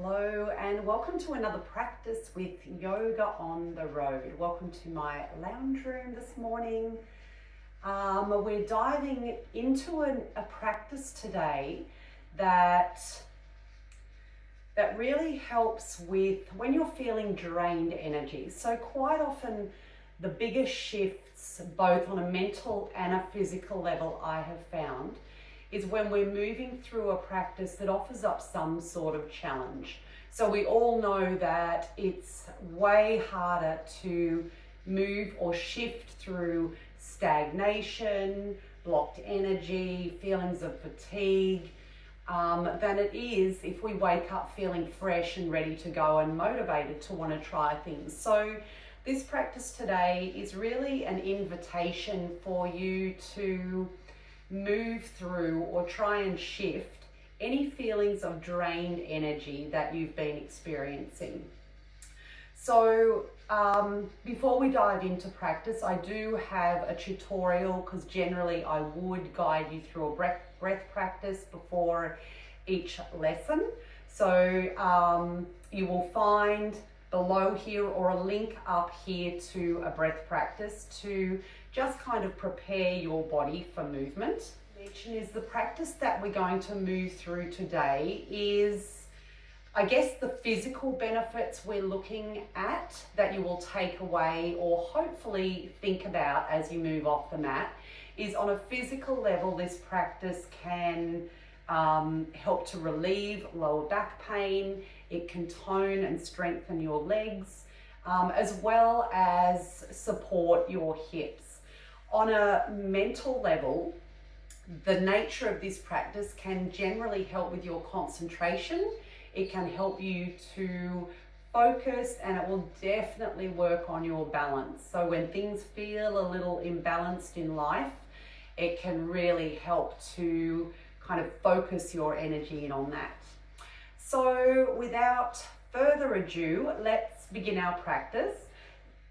Hello and welcome to another practice with Yoga on the Road. Welcome to my lounge room this morning. We're diving into a practice today that really helps with when you're feeling drained energy. So quite often the biggest shifts both on a mental and a physical level I have found is when we're moving through a practice that offers up some sort of challenge. So we all know that it's way harder to move or shift through stagnation, blocked energy, feelings of fatigue, than it is if we wake up feeling fresh and ready to go and motivated to want to try things. So this practice today is really an invitation for you to move through or try and shift any feelings of drained energy that you've been experiencing. So before we dive into practice, I do have a tutorial because generally I would guide you through a breath practice before each lesson. So you will find below here or a link up here to a breath practice to just kind of prepare your body for movement. Is the practice that we're going to move through today is, I guess, the physical benefits we're looking at that you will take away or hopefully think about as you move off the mat is on a physical level. This practice can help to relieve lower back pain. It can tone and strengthen your legs, as well as support your hips. On a mental level, the nature of this practice can generally help with your concentration. It can help you to focus, and it will definitely work on your balance. So when things feel a little imbalanced in life, it can really help to kind of focus your energy in on that. So without further ado, let's begin our practice.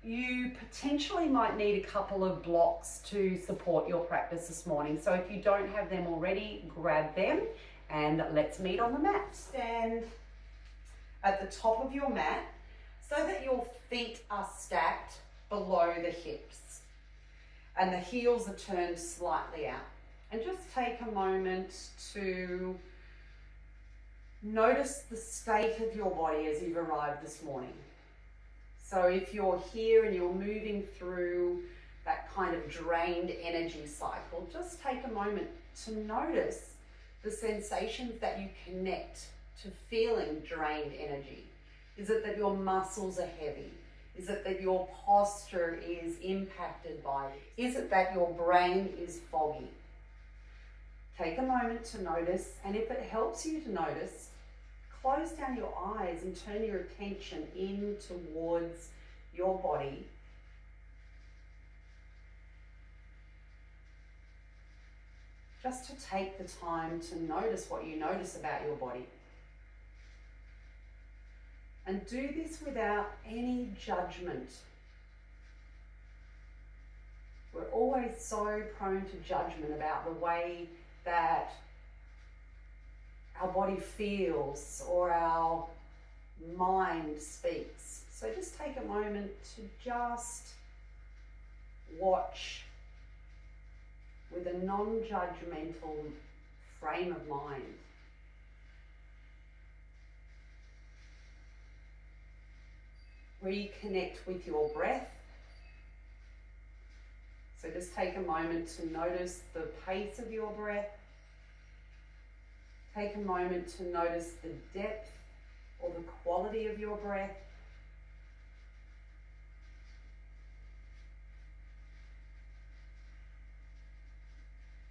You potentially might need a couple of blocks to support your practice this morning. So if you don't have them already, grab them and let's meet on the mat. Stand at the top of your mat so that your feet are stacked below the hips and the heels are turned slightly out. And just take a moment to notice the state of your body as you've arrived this morning. So if you're here and you're moving through that kind of drained energy cycle, just take a moment to notice the sensations that you connect to feeling drained energy. Is it that your muscles are heavy? Is it that your posture is impacted by it? Is it that your brain is foggy? Take a moment to notice, and if it helps you to notice, close down your eyes and turn your attention in towards your body. Just to take the time to notice what you notice about your body. And do this without any judgment. We're always so prone to judgment about the way that our body feels or our mind speaks. So just take a moment to just watch with a non-judgmental frame of mind. Reconnect with your breath. So just take a moment to notice the pace of your breath. Take a moment to notice the depth or the quality of your breath.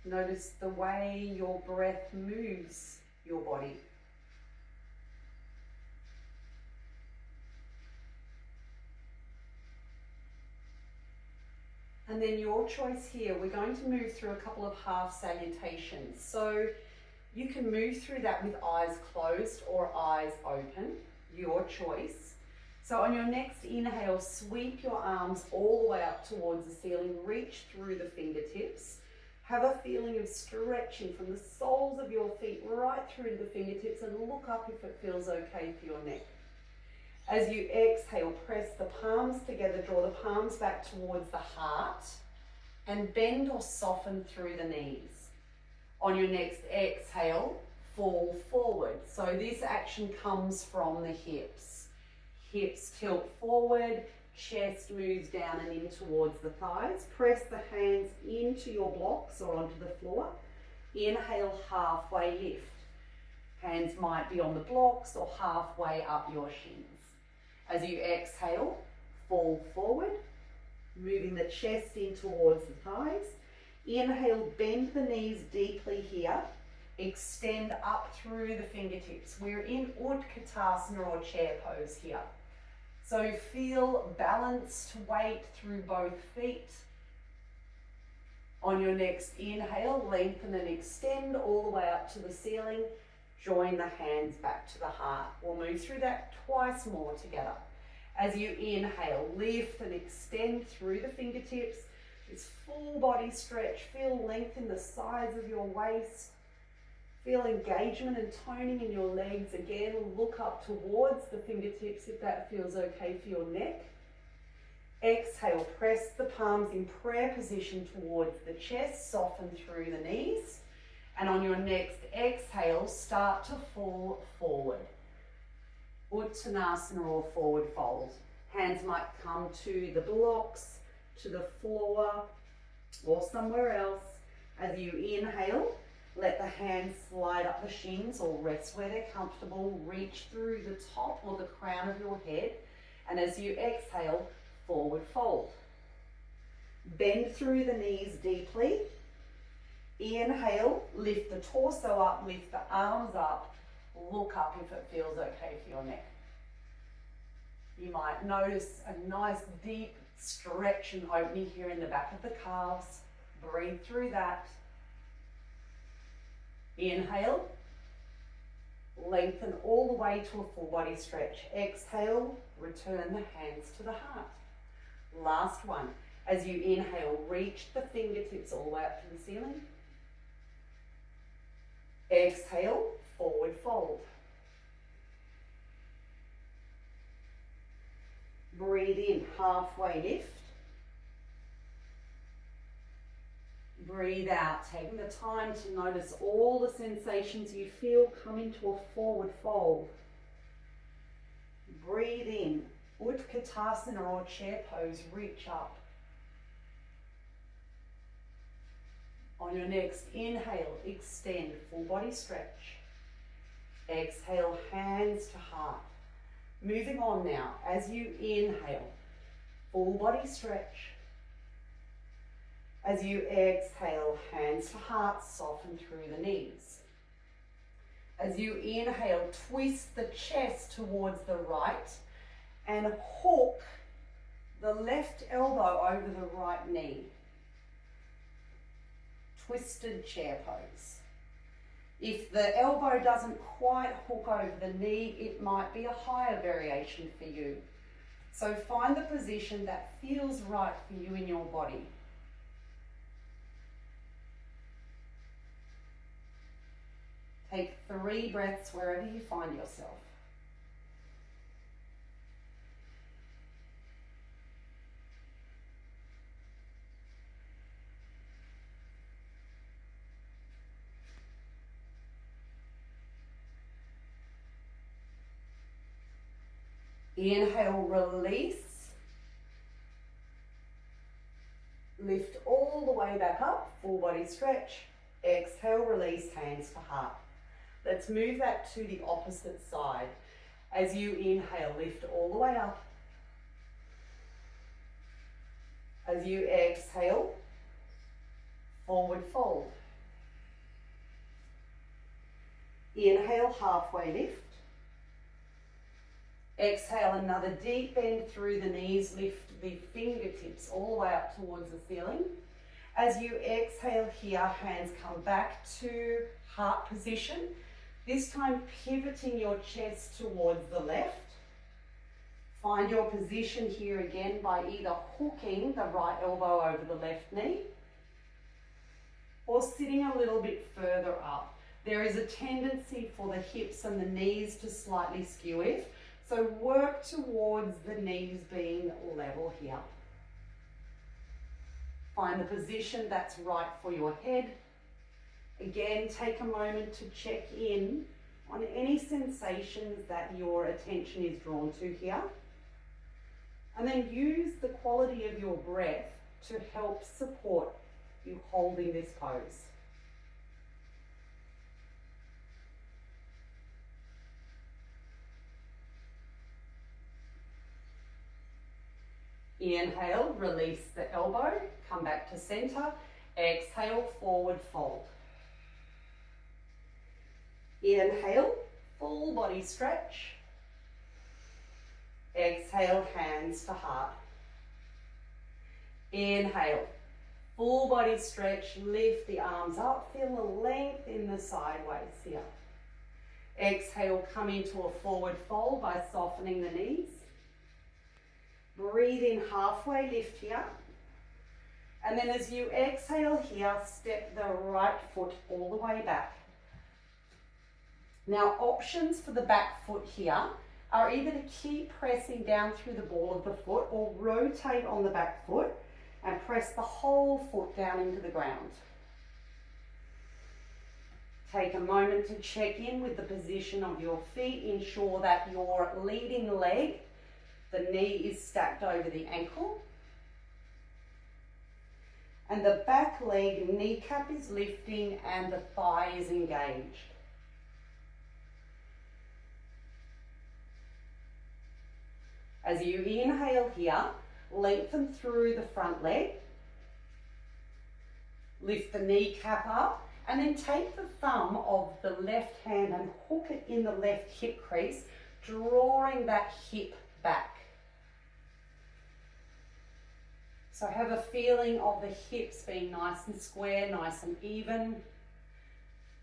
Notice the way your breath moves your body. And then your choice here, we're going to move through a couple of half salutations. So you can move through that with eyes closed or eyes open, your choice. So on your next inhale, sweep your arms all the way up towards the ceiling, reach through the fingertips, Have a feeling of stretching from the soles of your feet right through to the fingertips, and look up if it feels okay for your neck. As you exhale, press the palms together, draw the palms back towards the heart, and bend or soften through the knees. On your next exhale, fall forward. So this action comes from the hips. Hips tilt forward, chest moves down and in towards the thighs. Press the hands into your blocks or onto the floor. Inhale, halfway lift. Hands might be on the blocks or halfway up your shins. As you exhale, fall forward, moving the chest in towards the thighs. Inhale, bend the knees deeply here. Extend up through the fingertips. We're in Utkatasana or chair pose here. So feel balanced weight through both feet. On your next inhale, lengthen and extend all the way up to the ceiling. Join the hands back to the heart. We'll move through that twice more together. As you inhale, lift and extend through the fingertips. This full body stretch. Feel length in the sides of your waist. Feel engagement and toning in your legs. Again, look up towards the fingertips if that feels okay for your neck. Exhale, press the palms in prayer position towards the chest. Soften through the knees. And on your next exhale, start to fall forward. Uttanasana or forward fold. Hands might come to the blocks, to the floor, or somewhere else. As you inhale, let the hands slide up the shins or rest where they're comfortable. Reach through the top or the crown of your head. And as you exhale, forward fold. Bend through the knees deeply. Inhale, lift the torso up, lift the arms up. Look up if it feels okay for your neck. You might notice a nice deep stretch and opening here in the back of the calves. Breathe through that. Inhale, lengthen all the way to a full body stretch. Exhale, return the hands to the heart. Last one. As you inhale, reach the fingertips all the way up to the ceiling. Exhale, forward fold. Breathe in, halfway lift. Breathe out, taking the time to notice all the sensations you feel come into a forward fold. Breathe in, Utkatasana or chair pose, reach up. On your next inhale, extend, full body stretch. Exhale, hands to heart. Moving on now, as you inhale, full body stretch. As you exhale, hands to heart, soften through the knees. As you inhale, twist the chest towards the right and hook the left elbow over the right knee. Twisted chair pose. If the elbow doesn't quite hook over the knee, it might be a higher variation for you. So find the position that feels right for you in your body. Take 3 breaths wherever you find yourself. Inhale, release. Lift all the way back up, full body stretch. Exhale, release, hands to heart. Let's move that to the opposite side. As you inhale, lift all the way up. As you exhale, forward fold. Inhale, halfway lift. Exhale, another deep bend through the knees. Lift the fingertips all the way up towards the ceiling. As you exhale here, hands come back to heart position. This time pivoting your chest towards the left. Find your position here again by either hooking the right elbow over the left knee or sitting a little bit further up. There is a tendency for the hips and the knees to slightly skew it, so work towards the knees being level here. Find the position that's right for your head. Again, take a moment to check in on any sensations that your attention is drawn to here. And then use the quality of your breath to help support you holding this pose. Inhale, release the elbow, come back to center. Exhale, forward fold. Inhale, full body stretch. Exhale, hands to heart. Inhale, full body stretch, lift the arms up, feel the length in the sideways here. Exhale, come into a forward fold by softening the knees. Breathe in halfway, lift here. And then as you exhale here, step the right foot all the way back. Now, options for the back foot here are either to keep pressing down through the ball of the foot or rotate on the back foot and press the whole foot down into the ground. Take a moment to check in with the position of your feet. Ensure that your leading leg, the knee, is stacked over the ankle. And the back leg kneecap is lifting and the thigh is engaged. As you inhale here, lengthen through the front leg. Lift the kneecap up and then take the thumb of the left hand and hook it in the left hip crease, drawing that hip back. So have a feeling of the hips being nice and square, nice and even.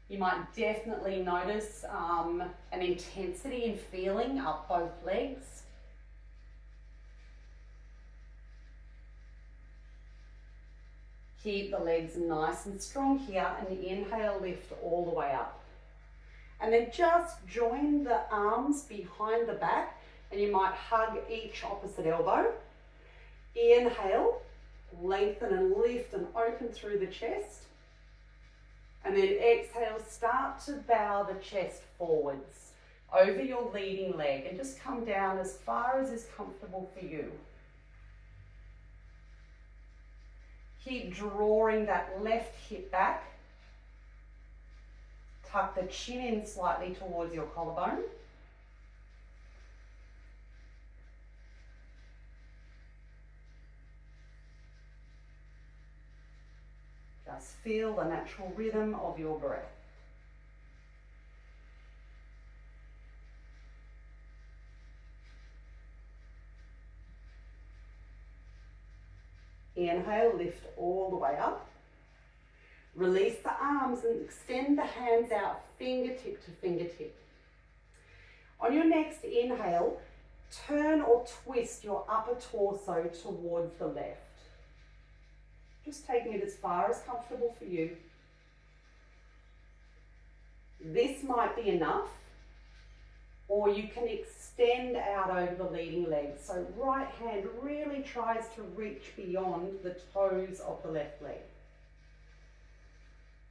You might definitely notice an intensity in feeling up both legs. Keep the legs nice and strong here and inhale, lift all the way up. And then just join the arms behind the back and you might hug each opposite elbow. Inhale, lengthen and lift and open through the chest. And then exhale, start to bow the chest forwards over your leading leg and just come down as far as is comfortable for you. Keep drawing that left hip back. Tuck the chin in slightly towards your collarbone. Just feel the natural rhythm of your breath. Inhale, lift all the way up. Release the arms and extend the hands out fingertip to fingertip. On your next inhale, turn or twist your upper torso towards the left. Just taking it as far as comfortable for you. This might be enough, or you can extend out over the leading leg. So right hand really tries to reach beyond the toes of the left leg.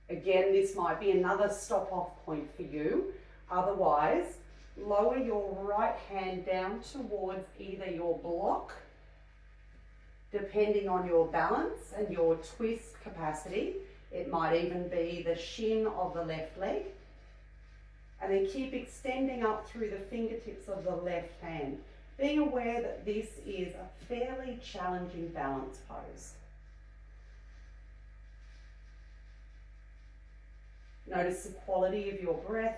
Again, this might be another stop-off point for you. Otherwise, lower your right hand down towards either your block, depending on your balance and your twist capacity. It might even be the shin of the left leg. And then keep extending up through the fingertips of the left hand, being aware that this is a fairly challenging balance pose. Notice the quality of your breath.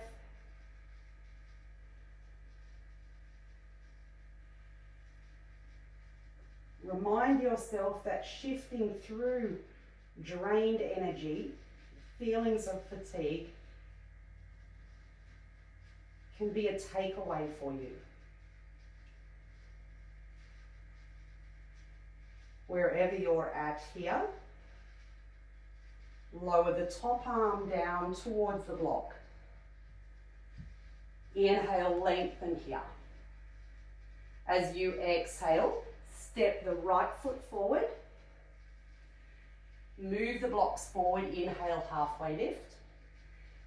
Remind yourself that shifting through drained energy, feelings of fatigue, can be a takeaway for you. Wherever you're at here, Lower the top arm down towards the block. Inhale, lengthen here. As you exhale, step the right foot forward. Move the blocks forward, inhale, halfway lift.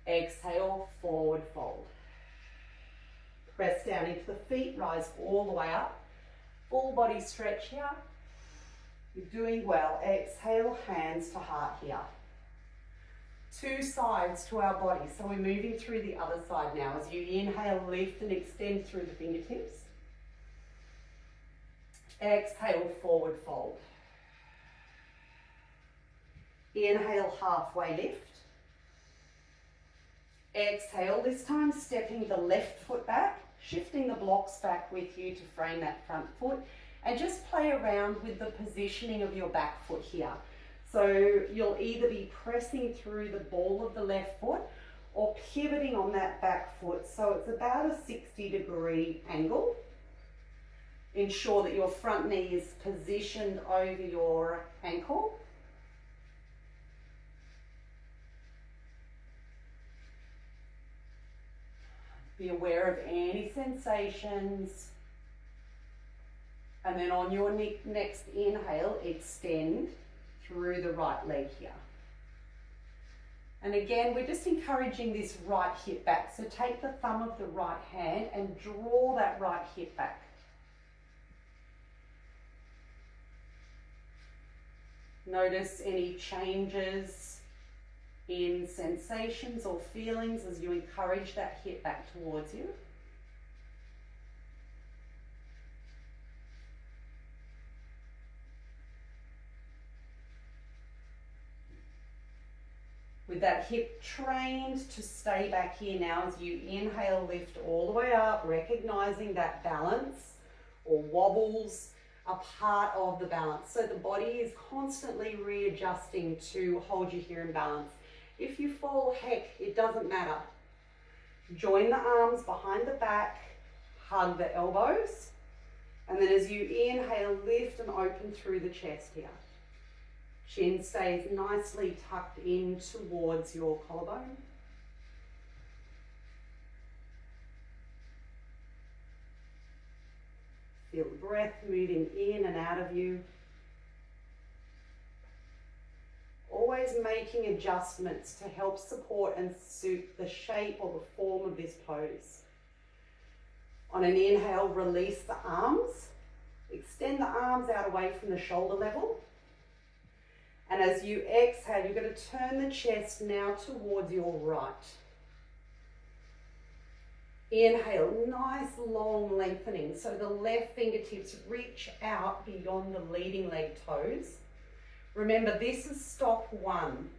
Exhale, forward fold. Press down into the feet, rise all the way up. Full body stretch here. You're doing well. Exhale, hands to heart here. Two sides to our body. So we're moving through the other side now. As you inhale, lift and extend through the fingertips. Exhale, forward fold. Inhale, halfway lift. Exhale, this time stepping the left foot back, shifting the blocks back with you to frame that front foot, and just play around with the positioning of your back foot here. So you'll either be pressing through the ball of the left foot or pivoting on that back foot. So it's about a 60-degree angle. Ensure that your front knee is positioned over your ankle. Be aware of any sensations. And then on your next inhale, extend through the right leg here. And again, we're just encouraging this right hip back. So take the thumb of the right hand and draw that right hip back. Notice any changes in sensations or feelings as you encourage that hip back towards you. With that hip trained to stay back here now, as you inhale, lift all the way up, recognizing that balance or wobbles are part of the balance. So the body is constantly readjusting to hold you here in balance. If you fall, heck, it doesn't matter. Join the arms behind the back, hug the elbows, and then as you inhale, lift and open through the chest here. Chin stays nicely tucked in towards your collarbone. Feel the breath moving in and out of you. Always making adjustments to help support and suit the shape or the form of this pose. On an inhale, release the arms. Extend the arms out away from the shoulder level. And as you exhale, you're going to turn the chest now towards your right. Inhale, nice long lengthening. So the left fingertips reach out beyond the leading leg toes. Remember, this is stop one.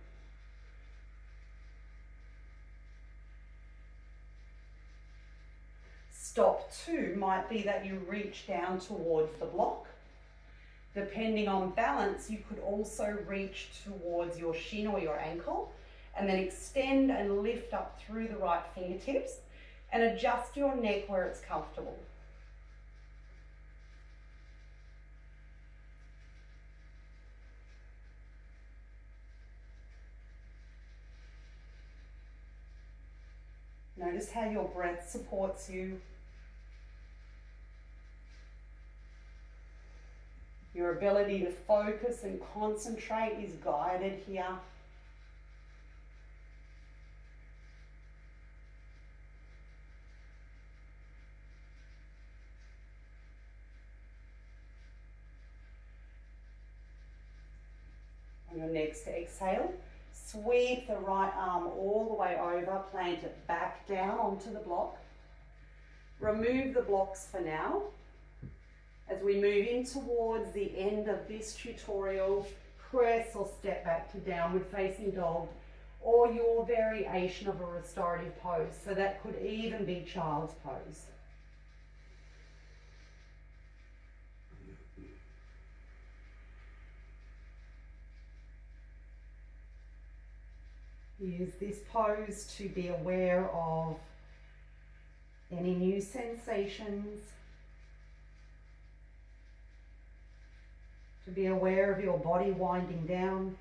Stop two might be that you reach down towards the block. Depending on balance, you could also reach towards your shin or your ankle and then extend and lift up through the right fingertips and adjust your neck where it's comfortable. Notice how your breath supports you. Your ability to focus and concentrate is guided here. On your next exhale, sweep the right arm all the way over, plant it back down onto the block. Remove the blocks for now. As we move in towards the end of this tutorial, press or step back to downward facing dog or your variation of a restorative pose. So that could even be child's pose. Use this pose to be aware of any new sensations, to be aware of your body winding down.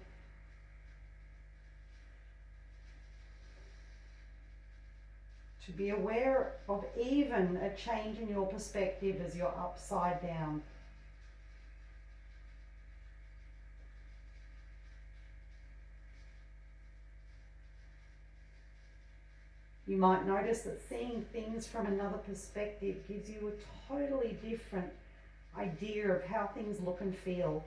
to be aware of even a change in your perspective as you're upside down. You might notice that seeing things from another perspective gives you a totally different idea of how things look and feel.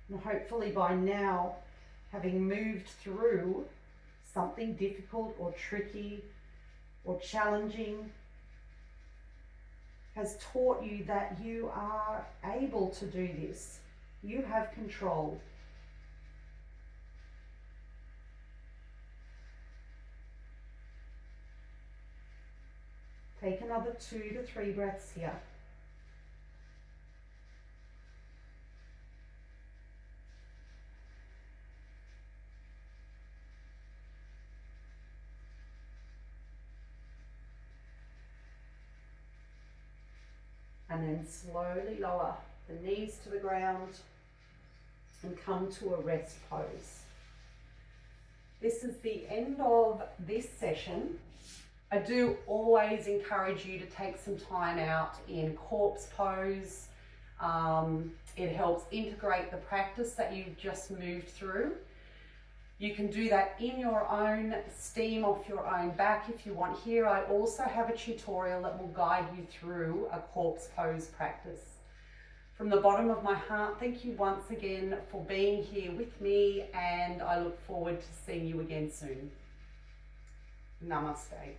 And hopefully by now, having moved through something difficult or tricky or challenging, has taught you that you are able to do this. You have control. Take another 2 to 3 breaths here. And then slowly lower the knees to the ground and come to a rest pose. This is the end of this session. I do always encourage you to take some time out in corpse pose. It helps integrate the practice that you've just moved through. You can do that in your own steam off your own back if you want. Here I also have a tutorial that will guide you through a corpse pose practice. From the bottom of my heart, thank you once again for being here with me, and I look forward to seeing you again soon. Namaste.